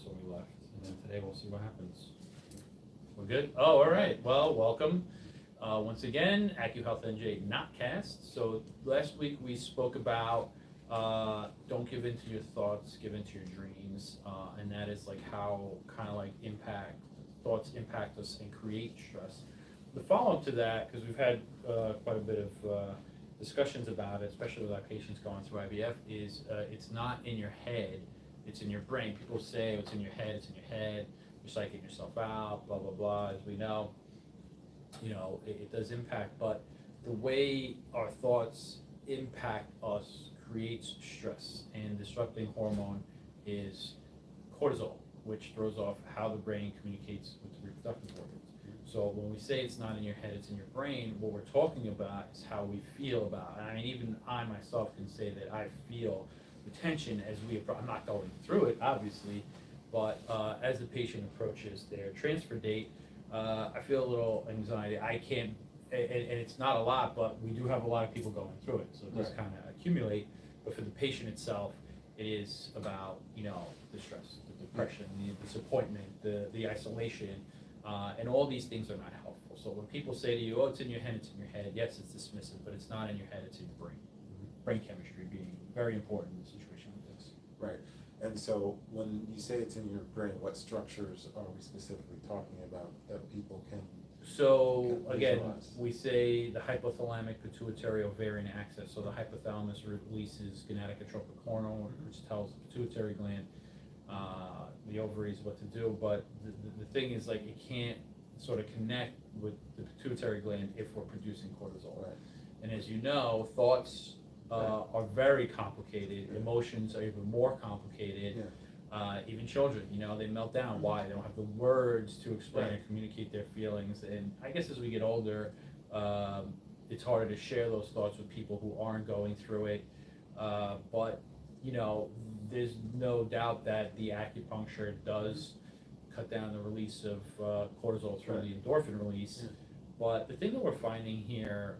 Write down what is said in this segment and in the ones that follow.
so we left. And then today we'll see what happens. We're good? Oh, all right. Well, welcome. Once again, AccuHealth NJ Notcast. So last week we spoke about don't give in to your thoughts, give in to your dreams. And that is like how kind of like thoughts impact us and create stress. The follow-up to that, because we've had quite a bit of discussions about it, especially with our patients going through IVF, is it's not in your head, it's in your brain. People say it's in your head, it's in your head, you're psyching yourself out, blah, blah, blah. As we know, it does impact, but the way our thoughts impact us creates stress, and disrupting hormone is cortisol, which throws off how the brain communicates with the reproductive organs. So when we say it's not in your head, it's in your brain, what we're talking about is how we feel about it. I mean, even I myself can say that I feel the tension as I'm not going through it, obviously, but as the patient approaches their transfer date, I feel a little anxiety. I can't, and it's not a lot, but we do have a lot of people going through it, so it does kind of accumulate. But for the patient itself, it is about, the stress, the depression, the disappointment, the isolation, and all these things are not helpful. So when people say to you, oh, it's in your head, it's in your head, yes, it's dismissive, but it's not in your head, it's in your brain. Brain chemistry being very important in a situation like this. Right. And so when you say it's in your brain, what structures are we specifically talking about that people can again, visualize? we say the hypothalamic pituitary ovarian axis. So the hypothalamus releases gonadotrophic hormone, which tells the pituitary gland, the ovaries what to do. But the thing is, like, it can't sort of connect with the pituitary gland if we're producing cortisol. Right. And as you know, thoughts are very complicated. Emotions are even more complicated. Yeah. Even children, they melt down. Why? They don't have the words to explain and communicate their feelings. And I guess as we get older, it's harder to share those thoughts with people who aren't going through it. But there's no doubt that the acupuncture does cut down the release of cortisol through the endorphin release. Yeah. But the thing that we're finding here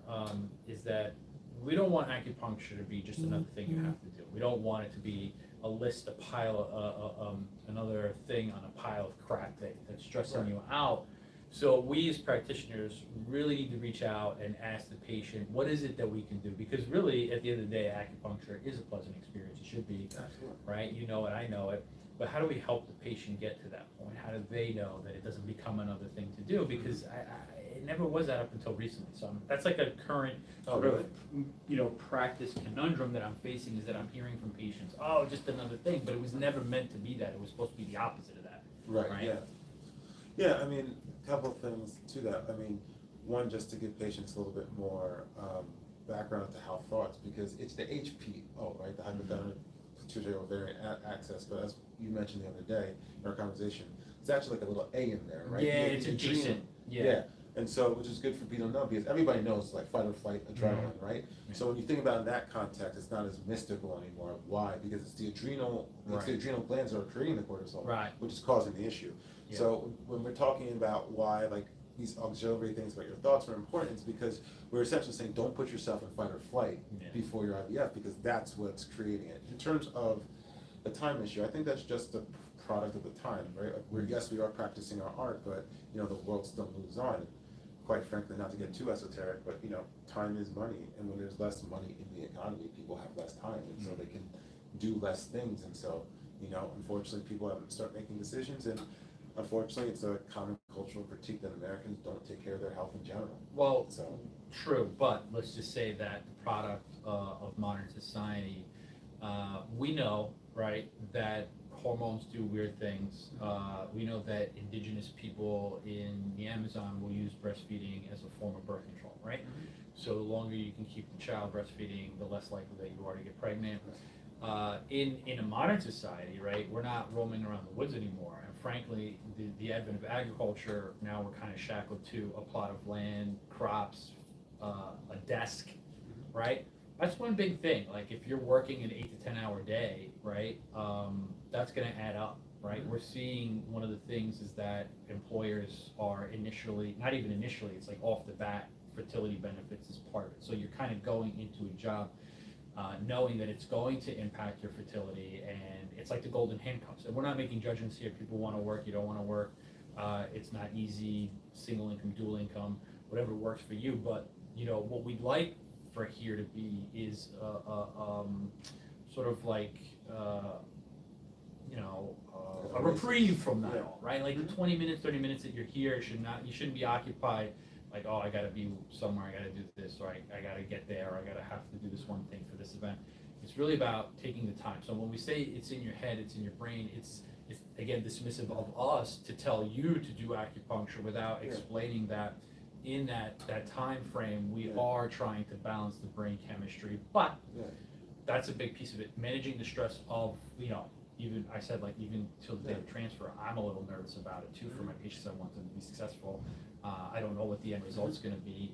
is that we don't want acupuncture to be just another thing you have to do. We don't want it to be a list, a pile, another thing on a pile of crap that's stressing you out. So we as practitioners really need to reach out and ask the patient, what is it that we can do? Because really, at the end of the day, acupuncture is a pleasant experience. It should be, right? You know it, I know it. But how do we help the patient get to that point? How do they know that it doesn't become another thing to do? Because it never was that up until recently. So that's like a current sort of practice conundrum that I'm facing, is that I'm hearing from patients, oh, just another thing, but it was never meant to be that. It was supposed to be the opposite of that. Right. Yeah. Yeah. I mean, a couple of things to that. I mean, one, just to give patients a little bit more background into how thoughts, because it's the HPO, right? The hypothalamic pituitary ovarian axis. But as you mentioned the other day in our conversation, it's actually like a little A in there, right? Yeah, it's adjacent. Yeah. And so, which is good for people to know, because everybody knows like fight or flight adrenaline, right? So when you think about it in that context, it's not as mystical anymore. Why? Because it's the adrenal glands that are creating the cortisol, which is causing the issue. Yeah. So when we're talking about why like these auxiliary things about your thoughts are important, it's because we're essentially saying don't put yourself in fight or flight before your IVF, because that's what's creating it. In terms of the time issue, I think that's just a product of the time, right? Like yes, we are practicing our art, but the world still moves on. Quite frankly, not to get too esoteric, but time is money, and when there's less money in the economy, people have less time, and so they can do less things, and so unfortunately, people have to start making decisions, and unfortunately, it's a common cultural critique that Americans don't take care of their health in general. Well, true, but let's just say that the product of modern society, we know, right, that hormones do weird things. We know that indigenous people in the Amazon will use breastfeeding as a form of birth control, right? So the longer you can keep the child breastfeeding, the less likely that you are to get pregnant. In a modern society, right, we're not roaming around the woods anymore. And frankly, the advent of agriculture, now we're kind of shackled to a plot of land, crops, a desk, right? That's one big thing. Like if you're working an 8 to 10 hour day, right, that's going to add up, right? We're seeing one of the things is that employers are initially, not even initially, it's like off the bat, fertility benefits is part of it. So you're kind of going into a job knowing that it's going to impact your fertility, and it's like the golden handcuffs. And we're not making judgments here. People want to work, you don't want to work. It's not easy, single income, dual income, whatever works for you. But what we'd like for here to be is sort of like a reprieve from that all, right? Like the 20 minutes, 30 minutes that you're here you shouldn't be occupied like, oh, I gotta be somewhere, I gotta do this, or I gotta get there, or I gotta have to do this one thing for this event. It's really about taking the time. So when we say it's in your head, it's in your brain, it's again dismissive of us to tell you to do acupuncture without explaining that in that time frame we are trying to balance the brain chemistry. But that's a big piece of it. Managing the stress of, even I said, like, even till the day of transfer, I'm a little nervous about it too for my patients. I want them to be successful. I don't know what the end result's going to be,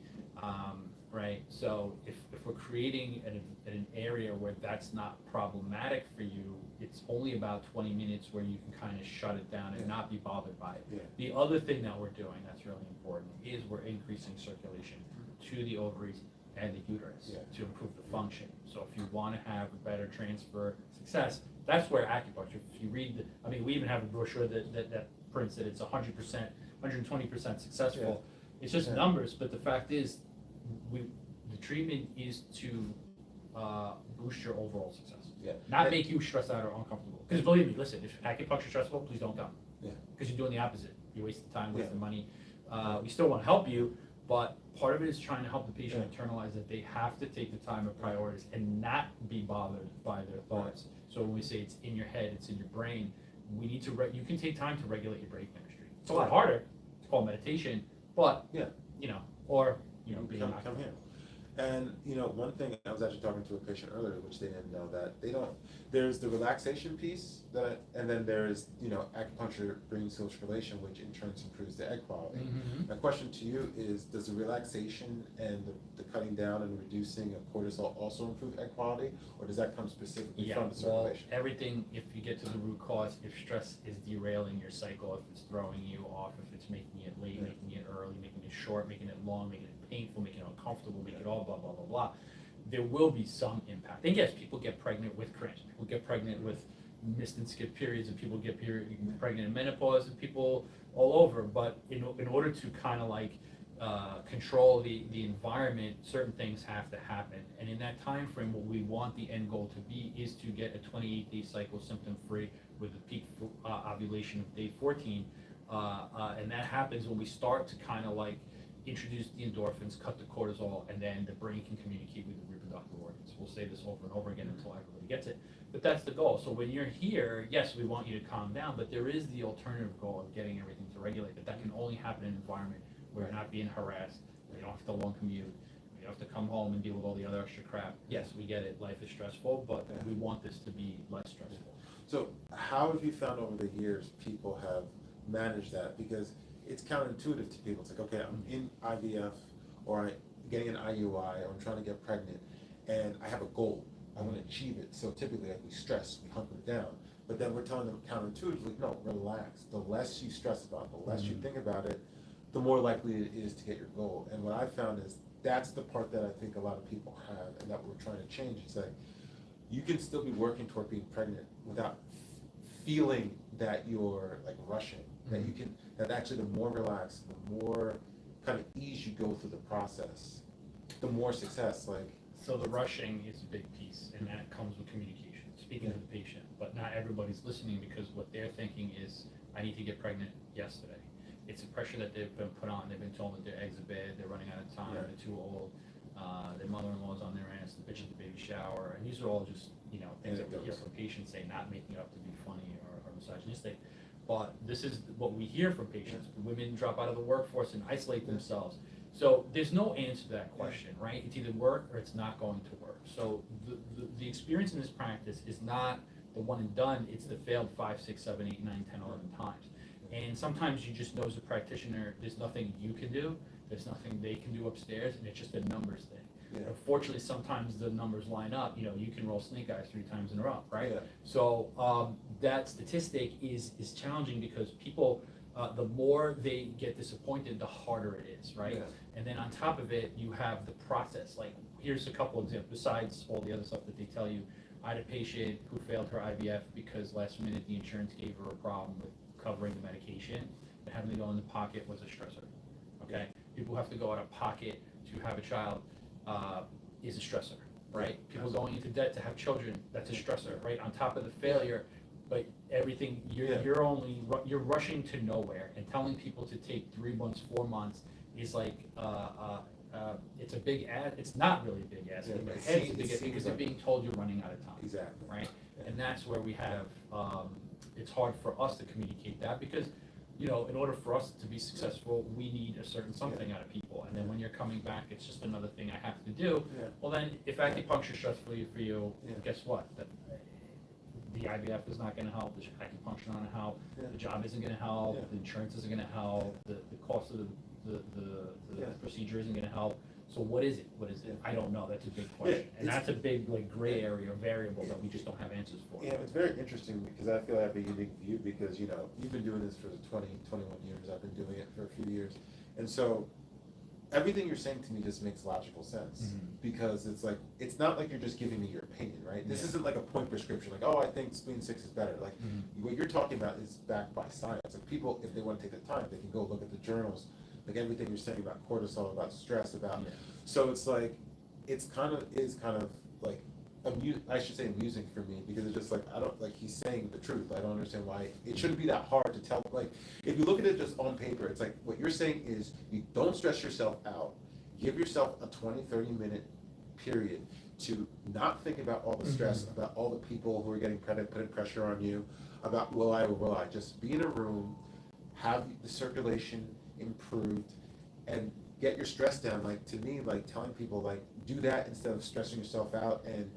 right? So if we're creating an area where that's not problematic for you, it's only about 20 minutes where you can kind of shut it down and not be bothered by it. The other thing that we're doing that's really important is we're increasing circulation to the ovaries and the uterus to improve the function. So if you want to have a better transfer success, that's where acupuncture, if you read we even have a brochure that prints that it's 100%, 120% successful. It's just numbers, but the fact is, the treatment is to boost your overall success. Not make you stressed out or uncomfortable. Because believe me, listen, if acupuncture is stressful, please don't come. Because you're doing the opposite. You're wasting time, wasting money. We still want to help you, but part of it is trying to help the patient internalize that they have to take the time of priorities and not be bothered by their thoughts. So when we say it's in your head, it's in your brain, we need to, you can take time to regulate your brain chemistry. It's a lot harder. It's called meditation, but, or, being come here. And, one thing, I was actually talking to a patient earlier, which they didn't know, that there's the relaxation piece, and then there's, acupuncture brings circulation, which in turn improves the egg quality. My question to you is, does the relaxation and the cutting down and reducing of cortisol also improve egg quality, or does that come specifically from the circulation? Well, everything, if you get to the root cause, if stress is derailing your cycle, if it's throwing you off, if it's making it late, making it early, making it short, making it long, making it painful, making it uncomfortable, making it all blah, blah, blah, blah, there will be some impact. And yes, people get pregnant with cramps. People get pregnant with missed and skipped periods, and people get pregnant in menopause, and people all over. But in order to kind of like control the environment, certain things have to happen. And in that time frame, what we want the end goal to be is to get a 28-day cycle symptom-free with a peak ovulation of day 14. And that happens when we start to kind of like introduce the endorphins, cut the cortisol, and then the brain can communicate with the reproductive organs. We'll say this over and over again until everybody gets it. But that's the goal. So when you're here, yes, we want you to calm down, but there is the alternative goal of getting everything to regulate. But that can only happen in an environment where you're not being harassed, where you don't have to long commute, where you don't have to come home and deal with all the other extra crap. Yes, we get it. Life is stressful, but we want this to be less stressful. So how have you found over the years people have managed that? Because it's counterintuitive to people. It's like, okay, I'm in IVF, or I'm getting an IUI, or I'm trying to get pregnant, and I have a goal. I want to achieve it. So typically, like, we stress, we hunker down. But then we're telling them counterintuitively, no, relax. The less you stress about it, the less you think about it, the more likely it is to get your goal. And what I found is that's the part that I think a lot of people have, and that we're trying to change. It's like, you can still be working toward being pregnant without feeling that you're like rushing. That you can, that actually the more relaxed, the more kind of ease you go through the process, the more success. Like, so the rushing is a big piece, and that comes with communication, speaking to the patient. But not everybody's listening, because what they're thinking is, I need to get pregnant yesterday. It's a pressure that they've been put on. They've been told that their eggs are bad, they're running out of time, they're too old, their mother-in-law's on their ass, the bitch at the baby shower, and these are all just things that we hear from patients, say, not making it up to be funny or misogynistic. But this is what we hear from patients. Women drop out of the workforce and isolate themselves. So there's no answer to that question, right? It's either work or it's not going to work. So the experience in this practice is not the one and done. It's the failed 5, 6, 7, 8, 9, 10, 11 times. And sometimes you just know as a practitioner, there's nothing you can do. There's nothing they can do upstairs, and it's just a numbers thing. Unfortunately, sometimes the numbers line up. You can roll snake eyes 3 times in a row, right? So that statistic is challenging, because people, the more they get disappointed, the harder it is, right? And then on top of it, you have the process. Like, here's a couple examples, besides all the other stuff that they tell you. I had a patient who failed her IVF because last minute the insurance gave her a problem with covering the medication, and having to go in the pocket was a stressor, okay? People who have to go out of pocket to have a child is a stressor, right? People going into debt to have children, that's a stressor, right? On top of the failure, but everything, you're rushing to nowhere, and telling people to take 3 months, 4 months is like, it's a big ask. It's not really a big ask. In your head, it's a big ask because you're being told you're running out of time. Exactly. Right? And that's where we have, it's hard for us to communicate that because, in order for us to be successful, we need a certain something out of people. And then when you're coming back, it's just another thing I have to do. Yeah. Well, then if acupuncture is stressful for you, guess what? The IVF is not going to help. The acupuncture not going to help. The job isn't going to help. The insurance isn't going to help. The cost of the procedure isn't going to help. So what is it? What is it? I don't know. That's a big question, and that's a big gray area or variable that we just don't have answers for. Yeah, it's very interesting because I feel I have a unique view because you've been doing this for 20, 21 years. I've been doing it for a few years, and so everything you're saying to me just makes logical sense because it's not like you're just giving me your opinion, right? This isn't like a point prescription, like, oh, I think spleen 6 is better. Like what you're talking about is backed by science. Like people, if they want to take the time, they can go look at the journals. Like everything you're saying about cortisol, about stress, so it's like it's kind of like I should say amusing for me because it's just like I don't like he's saying the truth. I don't understand why it shouldn't be that hard to tell. Like if you look at it just on paper, it's like what you're saying is you don't stress yourself out. Give yourself a 20-30 minute period to not think about all the stress, about all the people who are getting putting pressure on you, about will I or will I. Just be in a room, have the circulation improved, and get your stress down. Like to me, like telling people like do that instead of stressing yourself out and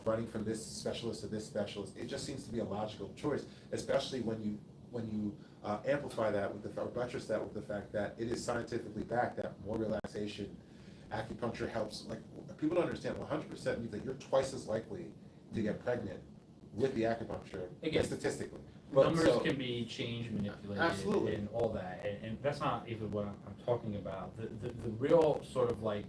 running from this specialist to this specialist. It just seems to be a logical choice, especially when you amplify that with or buttress that with the fact that it is scientifically backed that more relaxation, acupuncture helps. Like people don't understand. 100% means that you're twice as likely to get pregnant with the acupuncture statistically. Numbers can be changed, manipulated, absolutely, and all that, and that's not even what I'm talking about. The real sort of like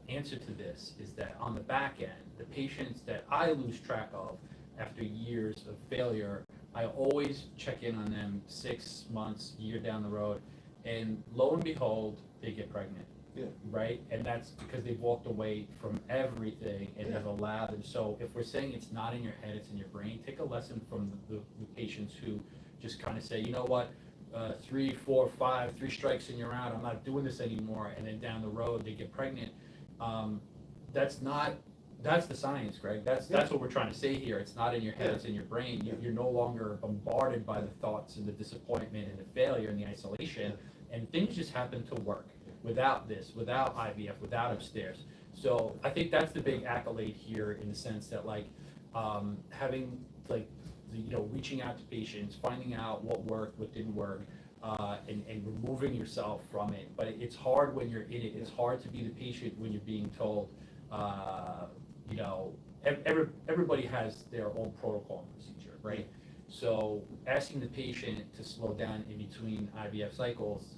answer to this is that on the back end, the patients that I lose track of after years of failure, I always check in on them 6 months, year down the road, and lo and behold, they get pregnant. Yeah. Right? And that's because they've walked away from everything and have allowed them. So if we're saying it's not in your head, it's in your brain, take a lesson from the patients who just kind of say, you know what, 3, 4, 5, 3 strikes and you're out, I'm not doing this anymore, and then down the road they get pregnant. That's the science, Greg. That's what we're trying to say here. It's not in your head, it's in your brain. You're no longer bombarded by the thoughts and the disappointment and the failure and the isolation, and things just happen to work. Without this, without IVF, without upstairs. So I think that's the big accolade here in the sense that having reaching out to patients, finding out what worked, what didn't work, and removing yourself from it. But it's hard when you're in it. It's hard to be the patient when you're being told, everybody has their own protocol and procedure, right? So asking the patient to slow down in between IVF cycles,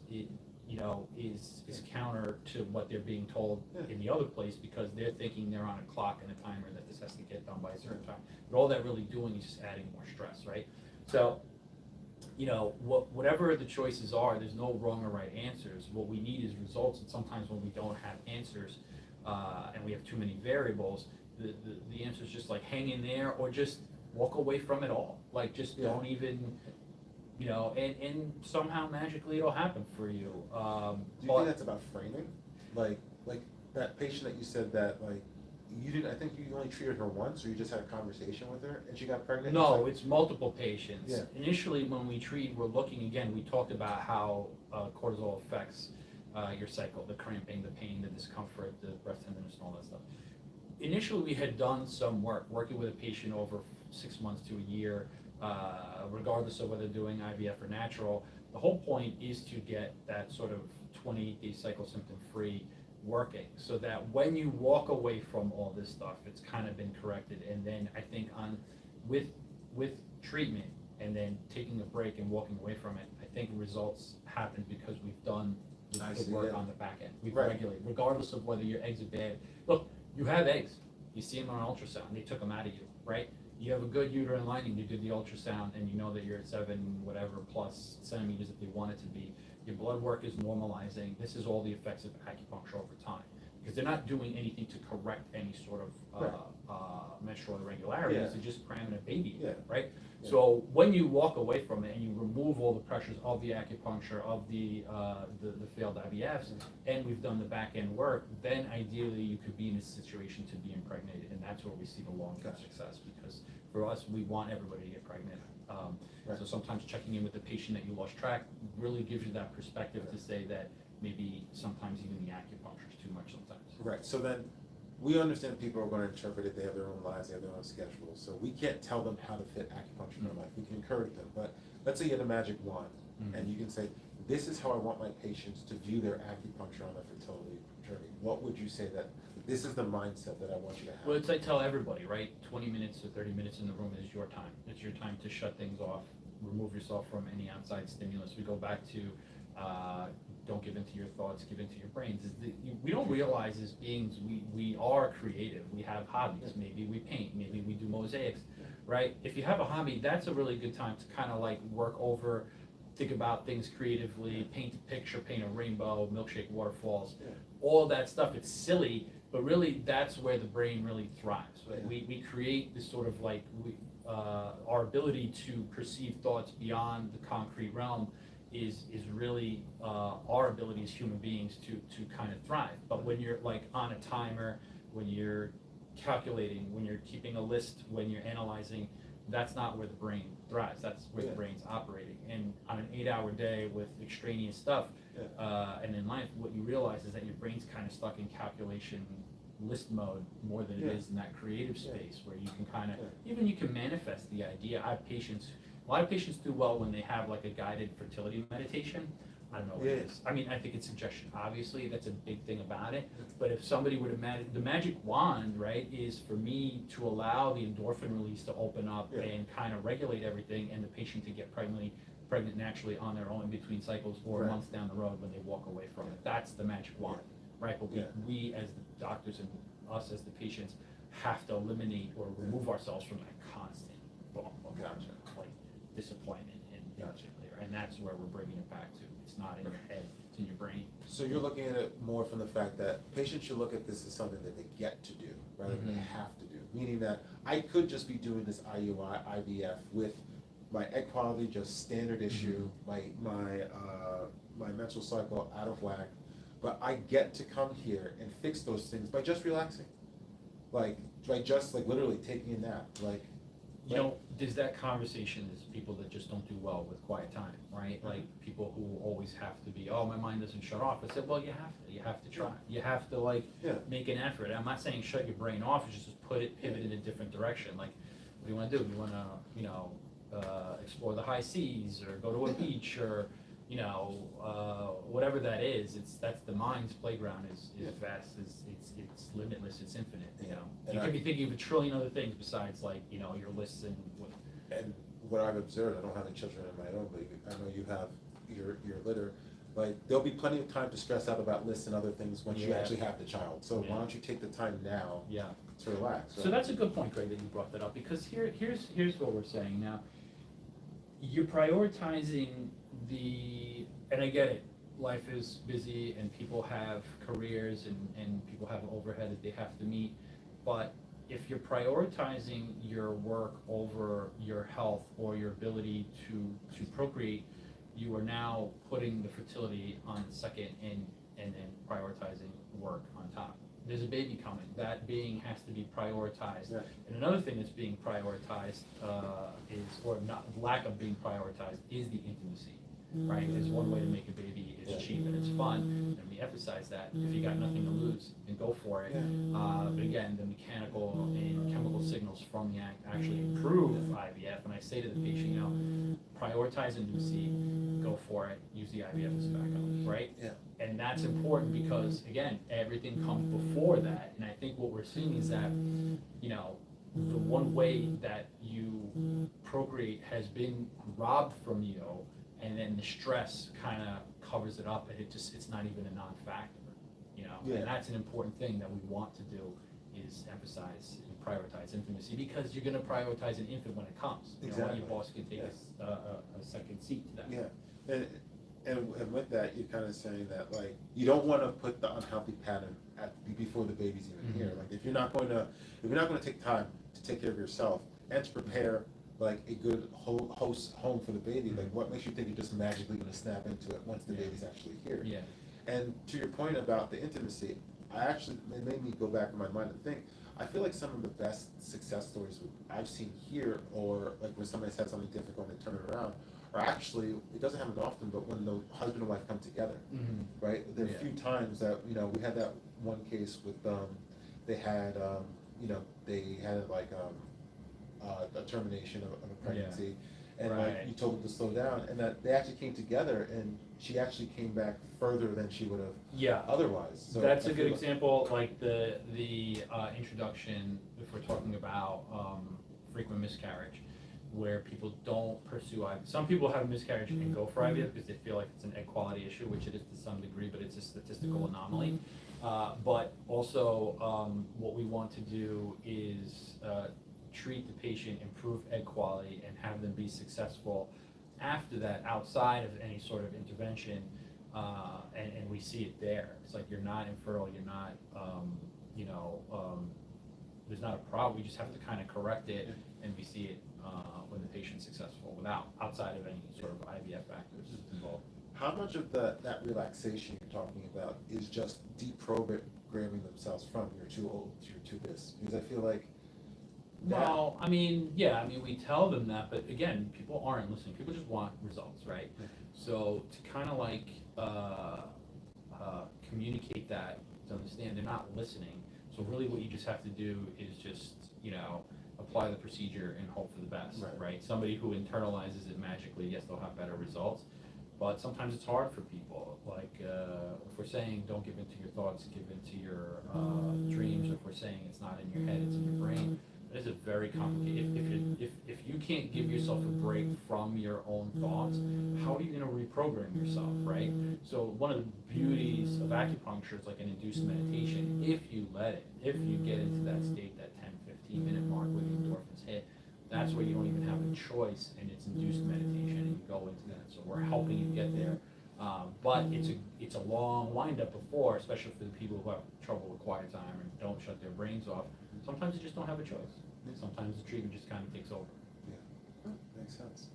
is counter to what they're being told in the other place because they're thinking they're on a clock and a timer that this has to get done by a certain time. But all that really doing is just adding more stress, right? So, whatever the choices are, there's no wrong or right answers. What we need is results, and sometimes when we don't have answers and we have too many variables, the answer is just like hang in there or just walk away from it all. Like just don't even... and somehow magically it'll happen for you. Do you think that's about framing? Like that patient that you said that you didn't. I think you only treated her once, or you just had a conversation with her and she got pregnant. No, it's multiple patients. Initially, when we treat, we're looking again. We talked about how cortisol affects your cycle, the cramping, the pain, the discomfort, the breast tenderness, and all that stuff. Initially, we had done some work working with a patient over 6 months to a year. Regardless of whether doing IVF or natural, the whole point is to get that sort of 28-day cycle symptom-free working, so that when you walk away from all this stuff, it's kind of been corrected. And then I think with treatment and then taking a break and walking away from it, I think results happen because we've done with I good see, work yeah. on the back end. We Right. regulate, regardless of whether your eggs are bad. Look, you have eggs. You see them on ultrasound. They took them out of you, right? You have a good uterine lining. You did the ultrasound, and you know that you're at 7 whatever plus centimeters if they want it to be. Your blood work is normalizing. This is all the effects of acupuncture over time, because they're not doing anything to correct any sort of Right. menstrual irregularities. Yeah. They're just cramming a baby, Yeah. right? Yeah. So when you walk away from it and you remove all the pressures of the acupuncture, of the failed IVFs, and we've done the back end work, then ideally you could be in a situation to be impregnated, and that's where we see the long-term Gotcha. success. Because for us, we want everybody to get pregnant. Right. So sometimes checking in with the patient that you lost track really gives you that perspective to say that maybe sometimes even the acupuncture is too much sometimes. Right, so then, we understand people are gonna interpret it, they have their own lives, they have their own schedules, so we can't tell them how to fit acupuncture in their life, we can encourage them, but let's say you had a magic wand, and you can say, this is how I want my patients to view their acupuncture on their fertility journey. What would you say that, this is the mindset that I want you to have? Well, it's I tell everybody, right? 20 minutes or 30 minutes in the room is your time. It's your time to shut things off, remove yourself from any outside stimulus. We go back to don't give into your thoughts, give into your brains. We don't realize as beings, we are creative. We have hobbies. Maybe we paint, maybe we do mosaics, right? If you have a hobby, that's a really good time to kind of like work over, think about things creatively, paint a picture, paint a rainbow, milkshake waterfalls, all that stuff. It's silly, but really that's where the brain really thrives. Right? We create this sort of like, our ability to perceive thoughts beyond the concrete realm is really our ability as human beings to kind of thrive. But when you're like on a timer, when you're calculating, when you're keeping a list, when you're analyzing, that's not where the brain thrives. That's where the brain's operating. And on an 8-hour day with extraneous stuff, and in life, what you realize is that your brain's kind of stuck in calculation list mode more than it is in that creative space where you can kind of, even you can manifest the idea. I have patients, a lot of patients do well when they have like a guided fertility meditation. I don't know what it is. I mean, I think it's suggestion. Obviously, that's a big thing about it. But if somebody were to the magic wand, right, is for me to allow the endorphin release to open up and kind of regulate everything, and the patient to get pregnant naturally on their own in between cycles or months down the road when they walk away from it. That's the magic wand, right? But we as the doctors and us as the patients have to eliminate or remove ourselves from that constant bump of like disappointment and failure. And that's where we're bringing it back to. It's not in your head, it's in your brain. So you're looking at it more from the fact that patients should look at this as something that they get to do, rather than they have to do. Meaning that I could just be doing this IUI, IVF with my egg quality just standard issue, my menstrual cycle out of whack, but I get to come here and fix those things by just relaxing. Like, by just like literally taking a nap, like. You know, there's that conversation, there's people that just don't do well with quiet time, right? Like people who always have to be, oh, my mind doesn't shut off. I said, well, you have to try. You have to like make an effort. I'm not saying shut your brain off, it's just pivot in a different direction. Like, what do you want to do? You want to, you know, explore the high seas or go to a beach or, you know, whatever that is. That's the mind's playground is vast, it's limitless, it's infinite. You know, And you I- could be thinking of a trillion other things besides like, you know, your lists and what. And what I've observed, I don't have any children of my own, but I know you have your litter, like, there'll be plenty of time to stress out about lists and other things once you actually have the child. So why don't you take the time now to relax? So that's a good point, Greg, that you brought that up, because here's what we're saying now. You're prioritizing and I get it, life is busy and people have careers and people have overhead that they have to meet, but if you're prioritizing your work over your health or your ability to procreate, you are now putting the fertility on second and then prioritizing work on top. There's a baby coming. That being has to be prioritized. Yeah. And another thing that's being prioritized or not lack of being prioritized, is the intimacy. Right? There's one way to make a baby, it's cheap and it's fun, and we emphasize that. If you got nothing to lose, then go for it. But again, the mechanical and chemical signals from the act actually improve IVF. And I say to the patient, you know, prioritize intimacy, go for it, use the IVF as a backup, right? And that's important because, again, everything comes before that. And I think what we're seeing is that, you know, the one way that you procreate has been robbed from you and then the stress kind of covers it up, and it's not even a non-factor, you know? Yeah. And that's an important thing that we want to do, is emphasize and prioritize intimacy, because you're gonna prioritize an infant when it comes. You don't want your Exactly. boss can take Yes. a second seat to that. Yeah, and with that, you're kind of saying that, like, you don't want to put the unhealthy pattern before the baby's even here. Mhm. Like, if you're not going to take time to take care of yourself and to prepare like a good host home for the baby, like, what makes you think you're just magically going to snap into it once the Yeah. baby's actually here? Yeah. And to your point about the intimacy, it made me go back in my mind and think, I feel like some of the best success stories I've seen here, or like when somebody's had something difficult and they turn it around, are actually, it doesn't happen often, but when the husband and wife come together, Mhm. right? There are Yeah. a few times that, you know, we had that one case with, they had, you know, they had like, a termination of a pregnancy. And like, Right. you told them to slow down, and that they actually came together, and she actually came back further than she would have Yeah. otherwise. So That's I a feel good like- example, like the introduction, if we're talking about frequent miscarriage, where people don't pursue IVF. Some people have miscarriage and go for IVF because they feel like it's an egg quality issue, which it is to some degree, but it's a statistical anomaly. But also, what we want to do is treat the patient, improve egg quality, and have them be successful after that, outside of any sort of intervention. And we see it there. It's like, you're not infertile, you're not, you know, there's not a problem. We just have to kind of correct it, and we see it when the patient's successful, outside of any sort of IVF factors involved. How much of that relaxation you're talking about is just deprogramming themselves from you're too old, you're too this? Because I feel like that, Well, I mean, yeah, I mean, we tell them that, but again, people aren't listening. People just want results, right? Yeah. So to kind of like communicate that, to understand they're not listening. So really what you just have to do is just, you know, apply the procedure and hope for the best, Right. right? Somebody who internalizes it magically, yes, they'll have better results, but sometimes it's hard for people. Like, if we're saying don't give into your thoughts, give into your dreams, or if we're saying it's not in your head, it's in your brain, that is a very complicated, if you can't give yourself a break from your own thoughts, how are you gonna reprogram yourself, right? So one of the beauties of acupuncture is like an induced meditation. If you let it, if you get into that state, that 10-15 minute mark where the endorphins hit, that's where you don't even have a choice, and it's induced meditation, and you go into that. So we're helping you get there. But it's a long windup before, especially for the people who have trouble with quiet time and don't shut their brains off. Sometimes you just don't have a choice. Sometimes the treatment just kind of takes over. yeah, makes sense.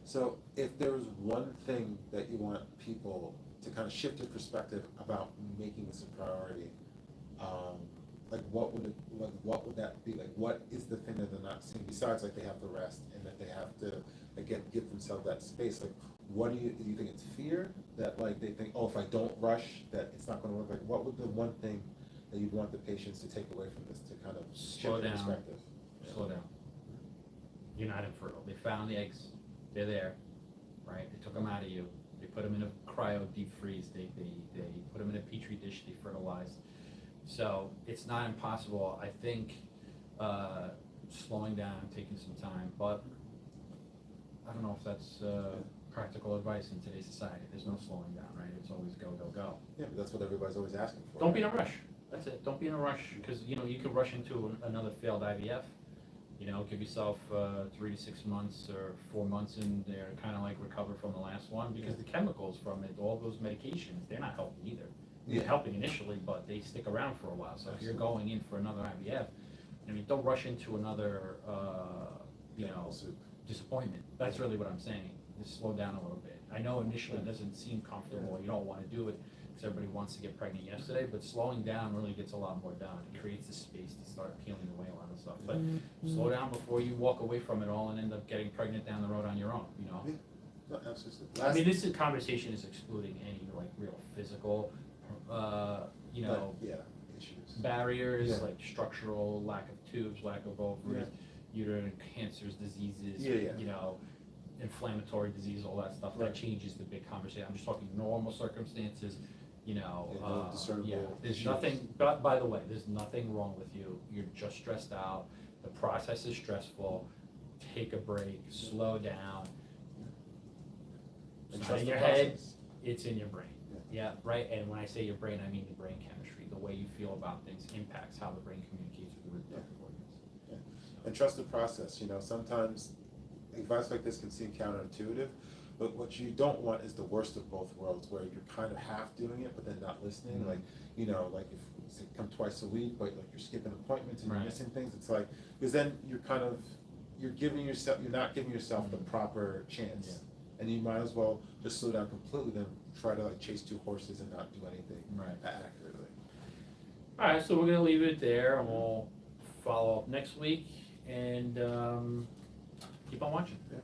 So if there was one thing that you want people to kind of shift their perspective about making this a priority, like what would that be? Like, what is the thing that they're not seeing besides like they have to rest and that they have to, again, give themselves that space? Like, what do you think it's fear that, like, they think, oh, if I don't rush, that it's not going to work? Like, what would the one thing that you'd want the patients to take away from this to kind of Slow shift their down. perspective? Slow down. You're not infertile. They found the eggs. They're there, right? They took them out of you. They put them in a cryo deep freeze. They put them in a petri dish. They fertilized. So it's not impossible. I think slowing down, taking some time, but I don't know if that's practical advice in today's society. There's no slowing down, right? It's always go, go, go. Yeah, but that's what everybody's always asking for. Don't be in a rush. That's it. Don't be in a rush, because you know you could rush into another failed IVF. You know, give yourself 3 to 6 months or 4 months in there to kind of like recover from the last one, because the chemicals from it, all those medications, they're not helping either. They're Yeah. helping initially, but they stick around for a while. So if you're going in for another IVF, I mean, don't rush into another, you know, Soup. disappointment. That's really what I'm saying. Just slow down a little bit. I know initially it doesn't seem comfortable. You don't want to do it because everybody wants to get pregnant yesterday, but slowing down really gets a lot more done. It creates the space to start peeling away a lot of stuff. But slow down before you walk away from it all and end up getting pregnant down the road on your own, you know? Yeah. No, absolutely. I mean, this conversation is excluding any like real physical, you know, yeah, issues. barriers, Yeah. like structural, lack of tubes, lack of ovaries, uterine cancers, diseases, Yeah. you know, inflammatory disease, all that stuff. Right. That changes the big conversation. I'm just talking normal circumstances, you know. Yeah, no discernible There's issues. nothing, but by the way, there's nothing wrong with you. You're just stressed out. The process is stressful. Take a break, slow down. It's not trust in the your head, process. it's in your brain. Yeah. Yeah, right, and when I say your brain, I mean the brain chemistry, the way you feel about things impacts how the brain communicates with the reproductive organs. Yeah. And trust the process, you know, sometimes advice like this can seem counterintuitive, but what you don't want is the worst of both worlds, where you're kind of half doing it, but then not listening, Mhm. like, you know, like if, say, come twice a week, but like you're skipping appointments and you're Right. missing things, it's like, because then you're kind of, you're not giving yourself the Mhm. proper chance. Yeah. And you might as well just slow down completely than try to like chase two horses and not do anything Right. accurately. All right, so we're gonna leave it there, and we'll follow up next week, and keep on watching. Yeah,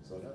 slow down.